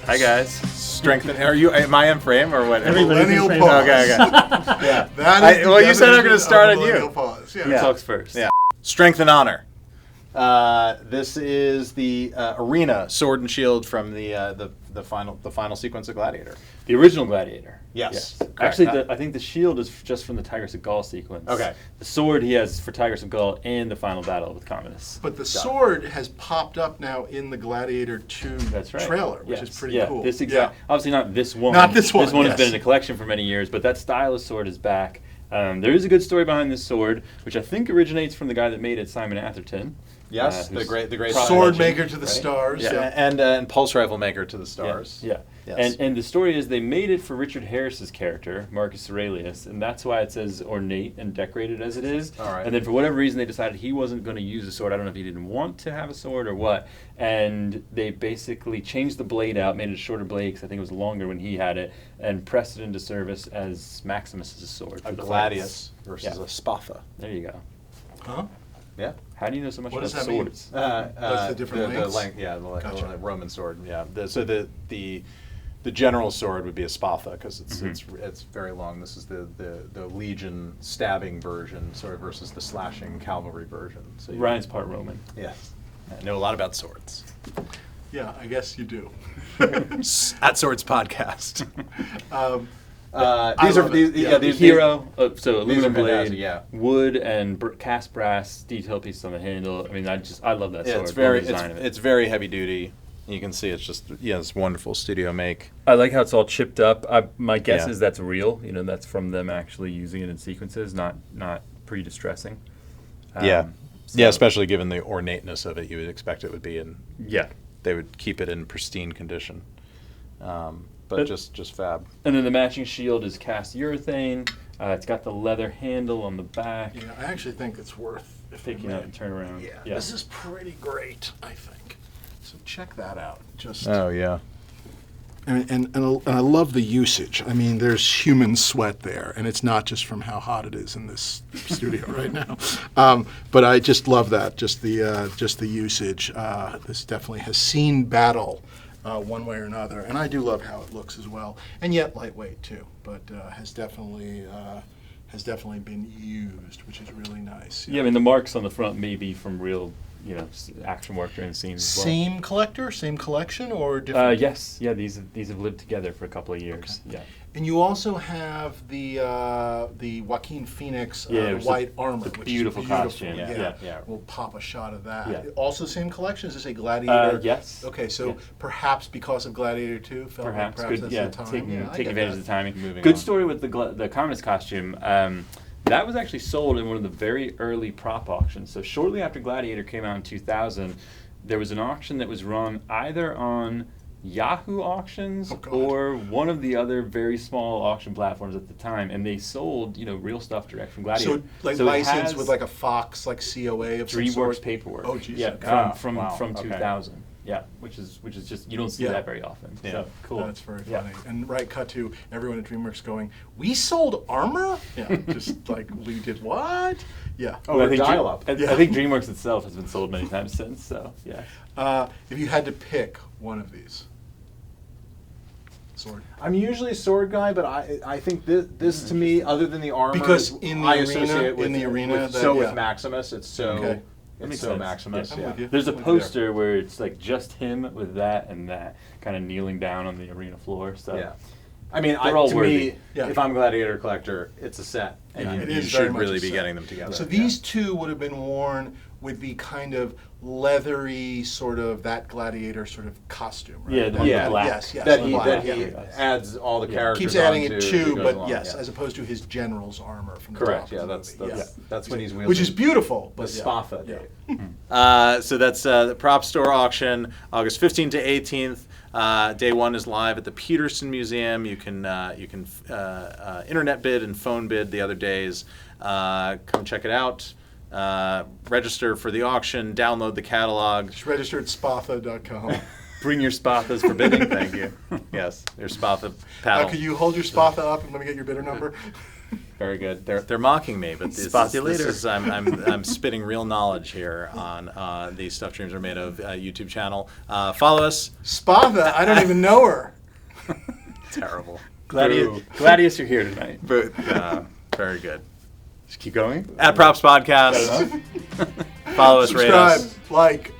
Hi guys. Strengthen. Am I in frame or what? Millennial frame. pause. Okay. Yeah. That is Well, you said I'm going to definition start of on millennial you. Pause. Who Yeah. talks first? Yeah. Strength and honor. This is the arena sword and shield from the final sequence of Gladiator. The original Gladiator. Yes. Correct. Actually, I think the shield is just from the Tigris of Gaul sequence. Okay. The sword he has for Tigris of Gaul and the final battle with Commodus. But the sword has popped up now in the Gladiator 2 That's right. trailer, which is pretty cool. This obviously not this one. Not this one, This one has yes. been in the collection for many years, but that style of sword is back. There is a good story behind this sword, which I think originates from the guy that made it, Simon Atherton. Yes, the great Sword legend, maker to the right? stars. Yeah. and pulse rifle maker to the stars. Yeah. Yes. And the story is they made it for Richard Harris's character, Marcus Aurelius, and that's why it's as ornate and decorated as it is. All right. And then for whatever reason they decided he wasn't going to use a sword. I don't know if he didn't want to have a sword or what. And they basically changed the blade out, made it a shorter blade because I think it was longer when he had it, and pressed it into service as Maximus's sword. A for the gladius fights. versus Yeah. a spatha. There you go. Huh? Yeah. How do you know so much What about does that mean? swords? That's the different lengths? length, yeah, the Gotcha. Roman sword. Yeah. So the general sword would be a spatha because it's very long. This is the legion stabbing version, sort of versus the slashing cavalry version. So Ryan's part Roman. Yes. I know a lot about swords. Yeah, I guess you do. At Swords Podcast. I love it. Yeah. The hero, so these aluminum are blade, fantastic, yeah. wood and cast brass detail pieces on the handle. I mean, I love that Yeah, sword. it's very Love the design of it. it's very heavy duty. You can see it's just it's wonderful studio make. I like how it's all chipped up. My guess Yeah. is that's real. You know, that's from them actually using it in sequences, not pre-distressing. Yeah, so- especially given the ornateness of it, you would expect it would be in. Yeah. They would keep it in pristine condition, but just fab. And then the matching shield is cast urethane. It's got the leather handle on the back. Yeah, I actually think it's worth Picking up and turn around. Yeah, this is pretty great, I think. So check that out. Just Oh yeah. and I love the usage. I mean, there's human sweat there, and it's not just from how hot it is in this studio right now. But I just love that. Just the usage. This definitely has seen battle one way or another, and I do love how it looks as well. And yet lightweight too, but has definitely been used, which is really nice. Yeah, I mean the marks on the front may be from real, action work during the scenes as well. Same collector, same collection, or different? Yes, yeah. These have lived together for a couple of years. Okay. Yeah. And you also have the Joaquin Phoenix white armor, the which beautiful is beautiful. costume. Yeah. Yeah. We'll pop a shot of that. Yeah. Also, same collection. Is this a Gladiator? Yes. Okay, so Yeah. perhaps because of Gladiator 2, felt Perhaps like good. that's Yeah, the time. taking I taking get advantage that. of the timing. Moving Good on. story with the Commodus costume. That was actually sold in one of the very early prop auctions. So shortly after Gladiator came out in 2000, there was an auction that was run either on Yahoo Auctions God. or one of the other very small auction platforms at the time, and they sold real stuff direct from Gladiator. So, like So it licensed has with like a Fox, like COA of some DreamWorks sort? paperwork. Oh, geez. Yeah, Okay. from wow, 2000. Yeah, which is just you don't see Yeah. that very often. Yeah. So cool. That's very Yeah. funny. And cut to everyone at DreamWorks going, "We sold armor?" Yeah, just like we did what? Yeah. Well, I think dial-up. I Yeah. think DreamWorks itself has been sold many times since. So yeah. If you had to pick one of these, sword. I'm usually a sword guy, but I think this to me, other than the armor, Because in the I arena- associate with, in the arena, with, that- so yeah. with Maximus, it's so Okay. That makes it's so sense. Maximus. Yeah. I'm Yeah. with you. There's a I'm with you there. poster where it's like just him with that and that, kind of kneeling down on the arena floor. So Yeah. I mean, They're all to worthy. me, Yeah. if I'm a Gladiator collector, it's a set, and Yeah, you, it you is very should much really a be set. getting them together. So Yeah. these two would have been worn with the kind of leathery sort of that gladiator sort of costume, right? Yeah, the Yeah. black. Yes, yes. that the he black, that yeah. he yeah. adds all the Yeah. characters. Keeps adding onto it as too, he goes but along, yes, yeah. as opposed to his general's armor from the Correct. top Yeah, of the that's movie. that's when he's wielding. Which is beautiful, the but yeah. Spatha Yeah. date. So that's the Propstore auction, August 15th to 18th. Day one is live at the Peterson Museum. You can internet bid and phone bid the other days. Come check it out. Register for the auction. Download the catalog. Just register at spatha.com. bring your Spathas for bidding. Thank you. Yes, there's Spatha paddle. Could you hold your spatha up and let me get your bidder number? Very good. They're mocking me, but Spot you later. I'm spitting real knowledge here on the Stuff Dreams Are Made Of YouTube channel. Follow us. Spava, I don't even know her. Terrible. Gladius, you're here tonight. But very good. Just keep going. At Props Podcast. Follow us, rate Subscribe, us. like.